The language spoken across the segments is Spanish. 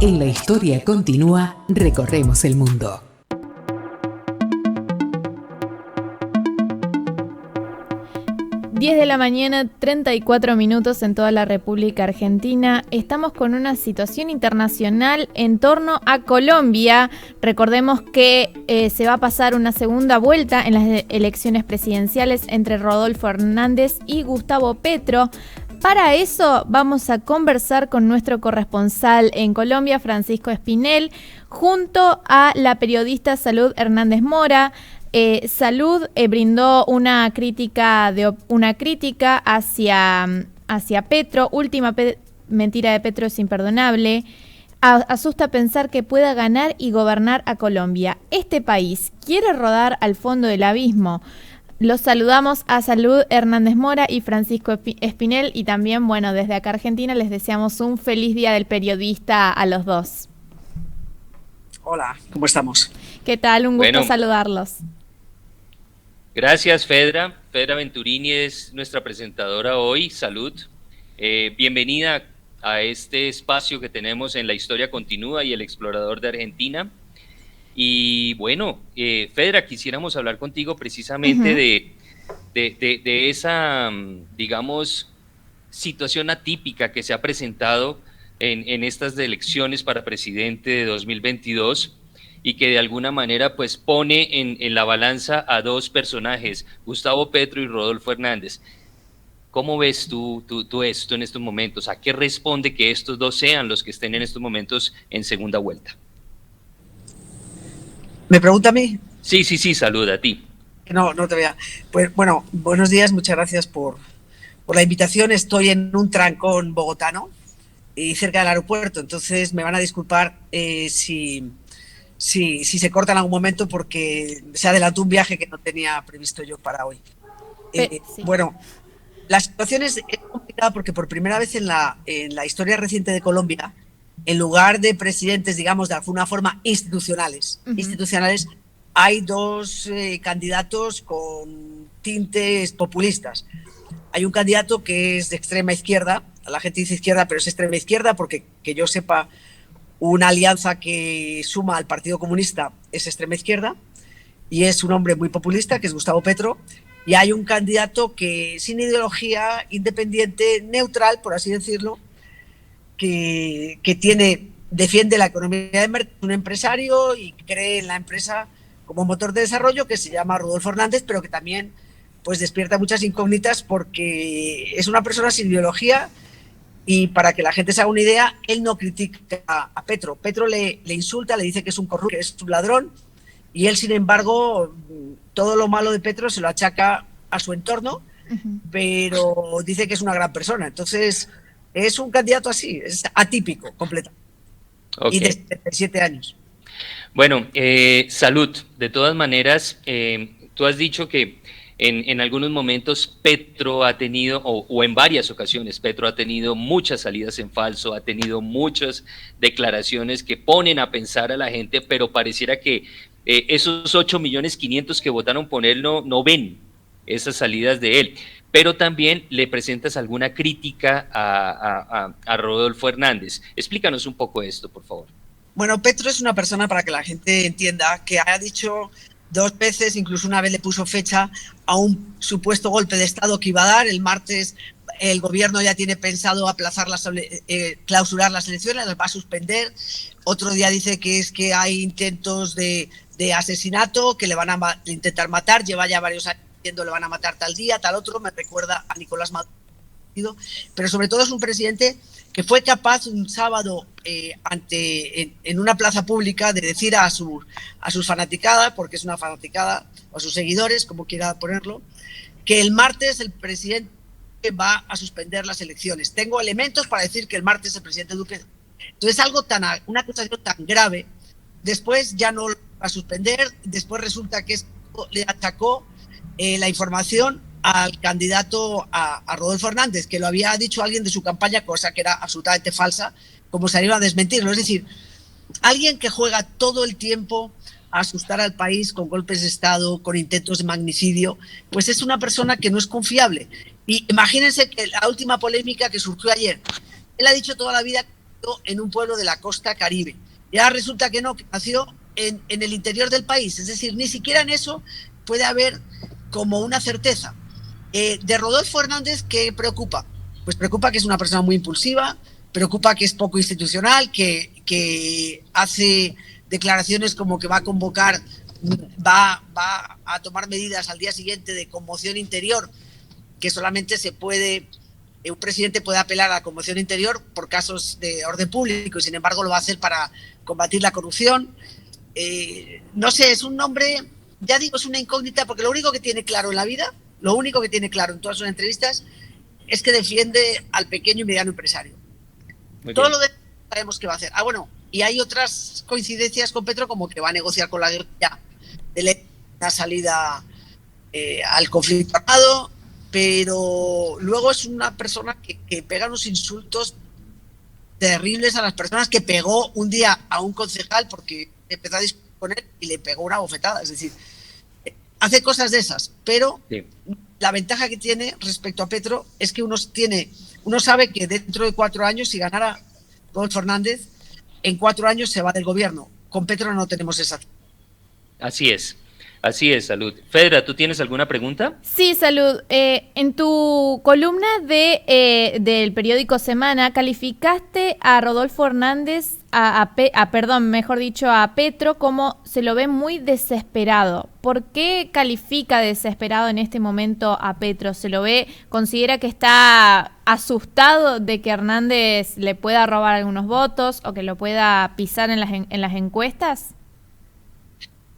En La Historia Continúa, recorremos el mundo. Diez de la mañana, 34 minutos en toda la República Argentina. Estamos con una situación internacional en torno a Colombia. Recordemos que se va a pasar una segunda vuelta en las elecciones presidenciales entre Rodolfo Hernández y Gustavo Petro. Para eso vamos a conversar con nuestro corresponsal en Colombia, Francisco Espinel, junto a la periodista Salud Hernández Mora. Salud brindó una crítica hacia Petro. Última mentira de Petro es imperdonable. Asusta pensar que pueda ganar y gobernar a Colombia. Este país quiere rodar al fondo del abismo. Los saludamos a Salud Hernández Mora y Francisco Espinel, y también, bueno, desde acá Argentina les deseamos un feliz Día del Periodista a los dos. Hola, ¿cómo estamos? ¿Qué tal? Un gusto saludarlos. Gracias, Fedra. Fedra Venturini es nuestra presentadora hoy. Salud. Bienvenida a este espacio que tenemos en La Historia Continúa y El Explorador de Argentina. Y bueno, Fedra, quisiéramos hablar contigo precisamente de esa, digamos, situación atípica que se ha presentado en estas elecciones para presidente de 2022 y que de alguna manera pues pone en la balanza a dos personajes, Gustavo Petro y Rodolfo Hernández. ¿Cómo ves tú esto en estos momentos? ¿A qué responde que estos dos sean los que estén en estos momentos en segunda vuelta? ¿Me pregunta a mí? Sí, saluda a ti. No te vea. Pues bueno, buenos días, muchas gracias por la invitación. Estoy en un trancón bogotano y cerca del aeropuerto, entonces me van a disculpar si se corta en algún momento porque se adelantó un viaje que no tenía previsto yo para hoy. Sí. Bueno, la situación es complicada porque por primera vez en la historia reciente de Colombia, en lugar de presidentes, digamos, de alguna forma institucionales, hay dos candidatos con tintes populistas. Hay un candidato que es de extrema izquierda, la gente dice izquierda, pero es extrema izquierda porque, que yo sepa, una alianza que suma al Partido Comunista es extrema izquierda, y es un hombre muy populista, que es Gustavo Petro, y hay un candidato que sin ideología, independiente, neutral, por así decirlo, que defiende la economía de mercado, un empresario y cree en la empresa como motor de desarrollo, que se llama Rodolfo Hernández, pero que también pues despierta muchas incógnitas porque es una persona sin ideología. Y para que la gente se haga una idea, él no critica a Petro. Petro le insulta, le dice que es un corrupto, que es un ladrón, y él, sin embargo, todo lo malo de Petro se lo achaca a su entorno, pero dice que es una gran persona. Entonces, es un candidato así, es atípico, completo. Okay. Y de 77 años. Bueno, Salud. De todas maneras, tú has dicho que en algunos momentos Petro ha tenido, o en varias ocasiones, Petro ha tenido muchas salidas en falso, ha tenido muchas declaraciones que ponen a pensar a la gente, pero pareciera que esos 8.500.000 que votaron por él no ven esas salidas de él. Pero también le presentas alguna crítica a Rodolfo Hernández. Explícanos un poco esto, por favor. Bueno, Petro es una persona, para que la gente entienda, que ha dicho 2 veces, incluso una vez le puso fecha a un supuesto golpe de Estado que iba a dar. El martes el gobierno ya tiene pensado clausurar las elecciones, las va a suspender. Otro día dice que es que hay intentos de asesinato, que le van a intentar matar, lleva ya varios años diciendo le van a matar tal día, tal otro. Me recuerda a Nicolás Maduro, pero sobre todo es un presidente que fue capaz un sábado en una plaza pública de decir a sus fanaticadas, porque es una fanaticada, o a sus seguidores, como quiera ponerlo, que el martes el presidente va a suspender las elecciones. Tengo elementos para decir que el martes el presidente Duque... Entonces una acusación tan grave, después ya no lo va a suspender, después resulta que le atacó la información al candidato a Rodolfo Hernández, que lo había dicho alguien de su campaña, cosa que era absolutamente falsa, como salieron a desmentirlo. Es decir, alguien que juega todo el tiempo a asustar al país con golpes de Estado, con intentos de magnicidio, pues es una persona que no es confiable. Y imagínense que la última polémica que surgió ayer, él ha dicho toda la vida en un pueblo de la costa caribe. Y ahora resulta que no, que nació en el interior del país. Es decir, ni siquiera en eso puede haber como una certeza. De Rodolfo Hernández, ¿qué preocupa? Pues preocupa que es una persona muy impulsiva, preocupa que es poco institucional, que hace declaraciones como que va a convocar, va a tomar medidas al día siguiente de conmoción interior, que solamente un presidente puede apelar a la conmoción interior por casos de orden público y sin embargo lo va a hacer para combatir la corrupción. No sé, es un hombre, ya digo, es una incógnita, porque lo único que tiene claro en la vida, lo único que tiene claro en todas sus entrevistas es que defiende al pequeño y mediano empresario. Todo lo demás sabemos que va a hacer. Bueno, y hay otras coincidencias con Petro, como que va a negociar con la guerrilla de la salida al conflicto armado, pero luego es una persona que pega unos insultos terribles a las personas, que pegó un día a un concejal porque empezó a discutir con él y le pegó una bofetada. Es decir, hace cosas de esas, pero sí. La ventaja que tiene respecto a Petro es que uno sabe que dentro de 4 años, si ganara Rodolfo Hernández, en 4 años se va del gobierno. Con Petro no tenemos esa. Así es, Salud. Fedra, ¿tú tienes alguna pregunta? Sí, Salud. En tu columna del periódico Semana calificaste a Rodolfo Hernández, a Petro, como se lo ve muy desesperado. ¿Por qué califica desesperado en este momento a Petro? ¿Considera que está asustado de que Hernández le pueda robar algunos votos o que lo pueda pisar en las encuestas?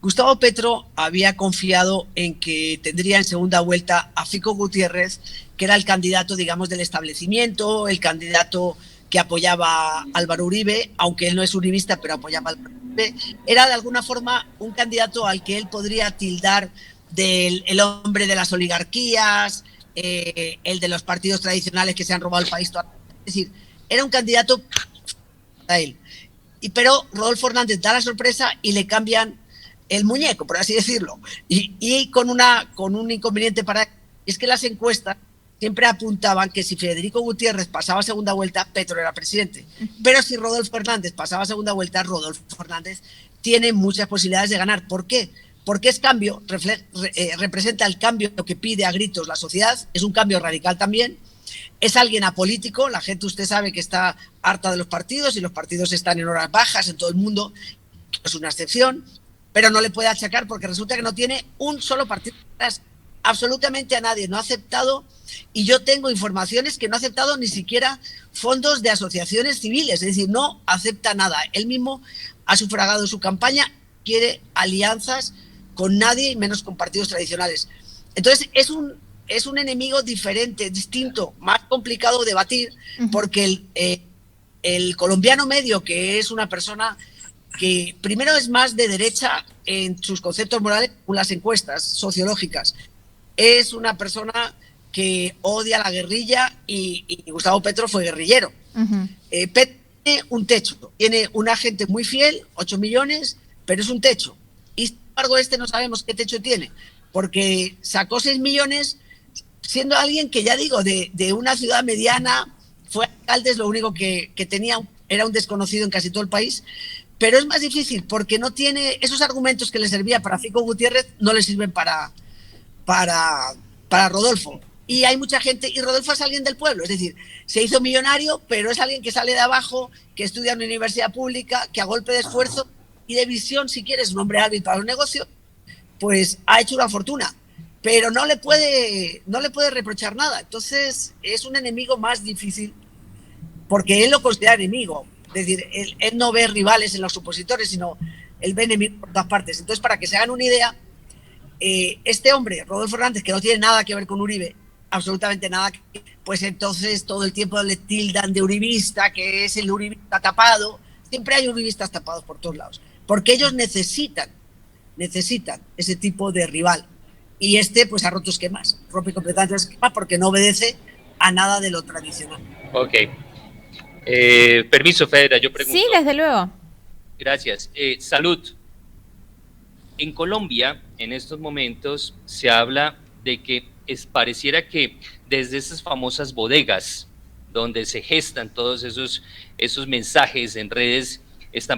Gustavo Petro había confiado en que tendría en segunda vuelta a Fico Gutiérrez, que era el candidato, digamos, del establecimiento, el candidato que apoyaba a Álvaro Uribe, aunque él no es uribista, pero apoyaba a Álvaro Uribe. Era de alguna forma un candidato al que él podría tildar del el hombre de las oligarquías, el de los partidos tradicionales que se han robado el país. Es decir, era un candidato a él. Pero Rodolfo Hernández da la sorpresa y le cambian el muñeco, por así decirlo, y con un inconveniente para él, es que las encuestas siempre apuntaban que si Federico Gutiérrez pasaba a segunda vuelta, Petro era presidente, pero si Rodolfo Hernández pasaba a segunda vuelta, Rodolfo Hernández tiene muchas posibilidades de ganar. ¿Por qué? Porque representa el cambio que pide a gritos la sociedad, es un cambio radical también, es alguien apolítico, la gente, usted sabe que está harta de los partidos y los partidos están en horas bajas en todo el mundo, es una excepción, pero no le puede achacar porque resulta que no tiene un solo partido, absolutamente a nadie, no ha aceptado, y yo tengo informaciones que no ha aceptado ni siquiera fondos de asociaciones civiles, es decir, no acepta nada. Él mismo ha sufragado su campaña, quiere alianzas con nadie, menos con partidos tradicionales. Entonces es un enemigo diferente, distinto, más complicado de batir, porque el colombiano medio, que es una persona que primero es más de derecha en sus conceptos morales, con las encuestas sociológicas, es una persona que odia la guerrilla y Gustavo Petro fue guerrillero. Petro tiene un techo, tiene una gente muy fiel, 8 millones, pero es un techo. Y sin embargo no sabemos qué techo tiene, porque sacó 6 millones siendo alguien que, ya digo, de una ciudad mediana, fue alcalde, lo único que tenía era un desconocido en casi todo el país. Pero es más difícil porque no tiene esos argumentos que le servía para Fico Gutiérrez, no le sirven para Rodolfo. Y hay mucha gente, y Rodolfo es alguien del pueblo, es decir, se hizo millonario, pero es alguien que sale de abajo, que estudia en una universidad pública, que a golpe de esfuerzo y de visión, si quieres, un hombre hábil para los negocios, pues ha hecho una fortuna. Pero no le puede reprochar nada. Entonces es un enemigo más difícil porque él lo considera enemigo. Es decir, él no ve rivales en los opositores, sino él ve enemigos por todas partes. Entonces, para que se hagan una idea, este hombre, Rodolfo Hernández, que no tiene nada que ver con Uribe, absolutamente nada, pues entonces todo el tiempo le tildan de uribista, que es el uribista tapado. Siempre hay uribistas tapados por todos lados, porque ellos necesitan ese tipo de rival. Y pues ha roto esquemas, rompe completamente esquemas porque no obedece a nada de lo tradicional. Ok. Permiso, Fedra, yo pregunto. Sí, desde luego. Gracias. Salud. En Colombia, en estos momentos, se habla de que pareciera que desde esas famosas bodegas donde se gestan todos esos mensajes en redes,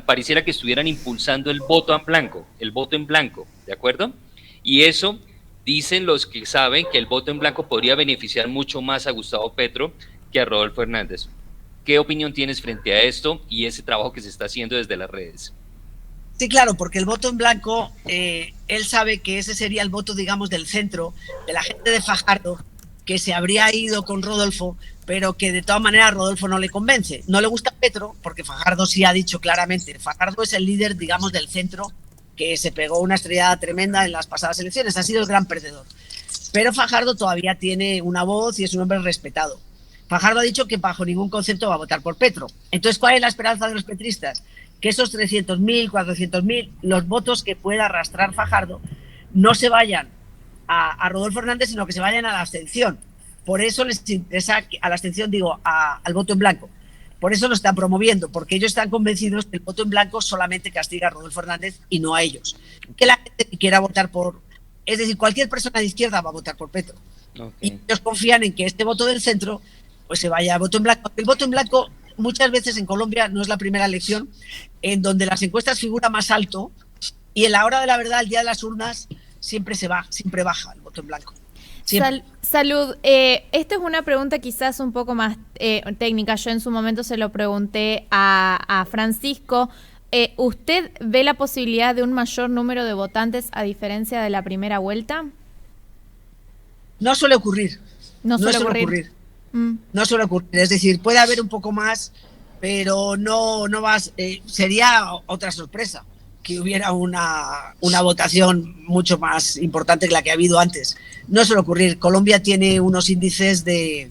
pareciera que estuvieran impulsando el voto en blanco, ¿de acuerdo? Y eso dicen los que saben que el voto en blanco podría beneficiar mucho más a Gustavo Petro que a Rodolfo Hernández. ¿Qué opinión tienes frente a esto y ese trabajo que se está haciendo desde las redes? Sí, claro, porque el voto en blanco, él sabe que ese sería el voto, digamos, del centro, de la gente de Fajardo, que se habría ido con Rodolfo, pero que de todas maneras Rodolfo no le convence. No le gusta Petro, porque Fajardo sí ha dicho claramente, Fajardo es el líder, digamos, del centro, que se pegó una estrellada tremenda en las pasadas elecciones, ha sido el gran perdedor. Pero Fajardo todavía tiene una voz y es un hombre respetado. Fajardo ha dicho que bajo ningún concepto va a votar por Petro. Entonces, ¿cuál es la esperanza de los petristas? Que esos 300.000, 400.000, los votos que pueda arrastrar Fajardo, no se vayan a Rodolfo Hernández, sino que se vayan a la abstención. Por eso les interesa, a la abstención digo, al voto en blanco. Por eso lo están promoviendo, porque ellos están convencidos que el voto en blanco solamente castiga a Rodolfo Hernández y no a ellos. Que la gente que quiera votar es decir, cualquier persona de izquierda va a votar por Petro. Okay. Y ellos confían en que este voto del centro pues se vaya a voto en blanco. El voto en blanco muchas veces en Colombia no es la primera elección en donde las encuestas figuran más alto y en la hora de la verdad, el día de las urnas, siempre baja el voto en blanco. Salud, esta es una pregunta quizás un poco más técnica. Yo en su momento se lo pregunté a Francisco. ¿Usted ve la posibilidad de un mayor número de votantes a diferencia de la primera vuelta? No suele ocurrir. No suele ocurrir. No suele ocurrir. Es decir, puede haber un poco más, pero no vas. Sería otra sorpresa que hubiera una votación mucho más importante que la que ha habido antes. No suele ocurrir. Colombia tiene unos índices de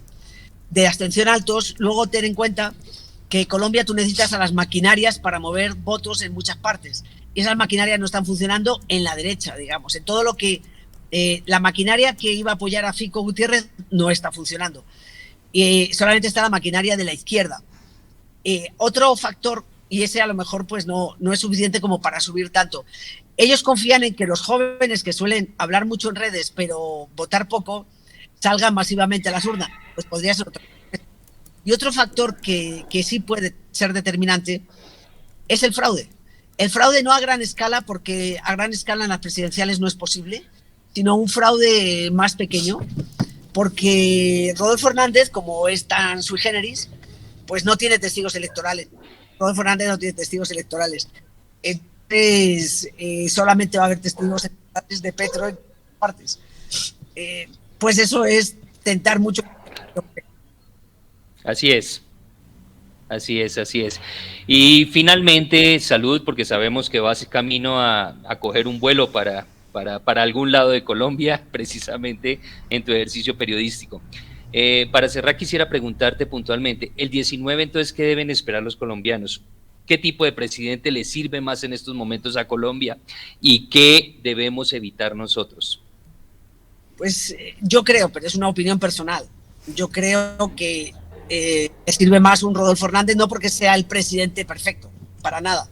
abstención altos. Luego ten en cuenta que Colombia tú necesitas a las maquinarias para mover votos en muchas partes. Y esas maquinarias no están funcionando en la derecha, digamos. En todo lo que la maquinaria que iba a apoyar a Fico Gutiérrez no está funcionando. Solamente está la maquinaria de la izquierda. Otro factor, y ese a lo mejor pues no es suficiente como para subir tanto. Ellos confían en que los jóvenes que suelen hablar mucho en redes, pero votar poco, salgan masivamente a las urnas. Pues podría ser otro. Y otro factor que sí puede ser determinante es el fraude. El fraude no a gran escala, porque a gran escala en las presidenciales no es posible, sino un fraude más pequeño, porque Rodolfo Hernández, como es tan sui generis, pues no tiene testigos electorales. Rodolfo Hernández no tiene testigos electorales. Entonces, solamente va a haber testigos electorales de Petro en partes. Pues eso es tentar mucho. Así es. Y finalmente, salud, porque sabemos que vas camino a coger un vuelo para algún lado de Colombia, precisamente en tu ejercicio periodístico. Para cerrar, quisiera preguntarte puntualmente, el 19, entonces, ¿qué deben esperar los colombianos? ¿Qué tipo de presidente le sirve más en estos momentos a Colombia? ¿Y qué debemos evitar nosotros? Pues yo creo, pero es una opinión personal, yo creo que le sirve más un Rodolfo Hernández, no porque sea el presidente perfecto, para nada,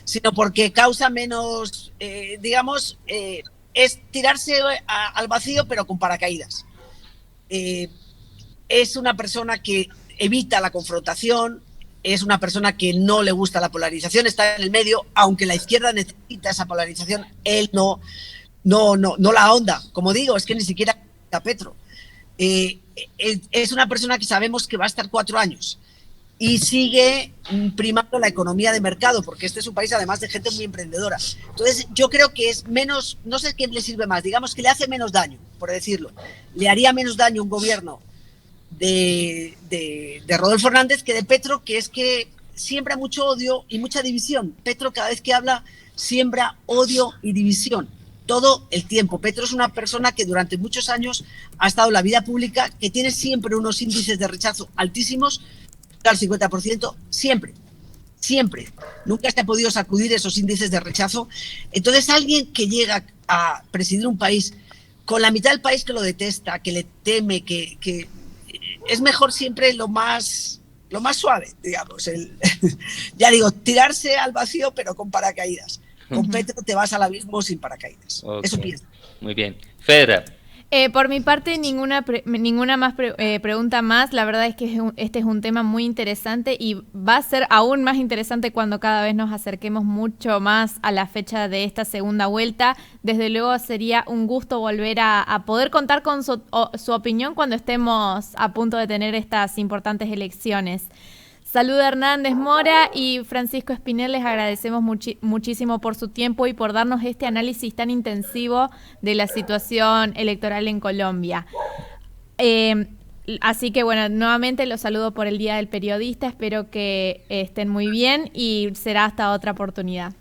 sino porque causa menos, es tirarse al vacío pero con paracaídas. Es una persona que evita la confrontación, es una persona que no le gusta la polarización, está en el medio, aunque la izquierda necesita esa polarización, él no la ahonda. Como digo, es que ni siquiera a Petro. Es una persona que sabemos que va a estar 4 años y sigue primando la economía de mercado, porque este es un país además de gente muy emprendedora. Entonces yo creo que es menos, no sé qué le sirve más, digamos que le hace menos daño, por decirlo. Le haría menos daño un gobierno de Rodolfo Hernández que de Petro, que es que siembra mucho odio y mucha división. Petro cada vez que habla siembra odio y división. Todo el tiempo. Petro es una persona que durante muchos años ha estado en la vida pública, que tiene siempre unos índices de rechazo altísimos, al 50%, siempre. Nunca se ha podido sacudir esos índices de rechazo. Entonces, alguien que llega a presidir un país con la mitad del país que lo detesta, que le teme, que es mejor siempre lo más suave, digamos. Ya digo, tirarse al vacío, pero con paracaídas. Con Petro te vas al abismo sin paracaídas. Okay. Eso pienso. Muy bien. Fedra. Por mi parte, ninguna más pregunta más. La verdad es que este es un tema muy interesante y va a ser aún más interesante cuando cada vez nos acerquemos mucho más a la fecha de esta segunda vuelta. Desde luego sería un gusto volver a poder contar con su opinión cuando estemos a punto de tener estas importantes elecciones. Salud Hernández Mora y Francisco Espinel, les agradecemos muchísimo por su tiempo y por darnos este análisis tan intensivo de la situación electoral en Colombia. Así que bueno, nuevamente los saludo por el Día del Periodista, espero que estén muy bien y será hasta otra oportunidad.